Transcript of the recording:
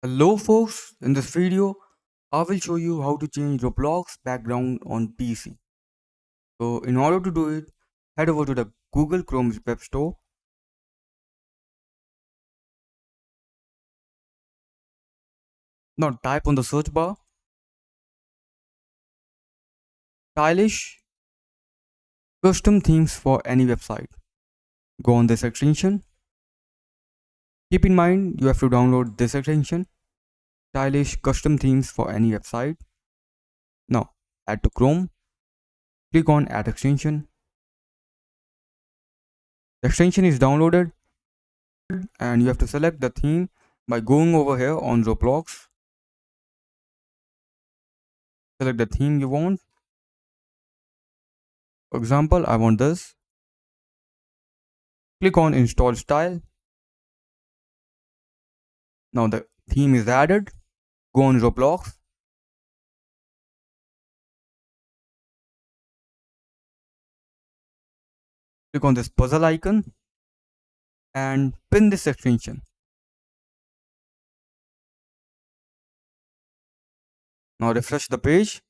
Hello folks, in this video I will show you how to change Roblox background on PC. So in order to do it, head over to the Google Chrome web store. Now type on the search bar stylish custom themes for any website. Go on this extension. Keep in mind you have to download this extension stylish custom themes for any website. Now add to Chrome, click on add extension. The extension is downloaded and you have to select the theme by going over here on Roblox. Select the theme you want. For example, I want this. Click on install style. Now the theme is added. Go on Roblox. Click on this puzzle icon and pin this extension. Now refresh the page.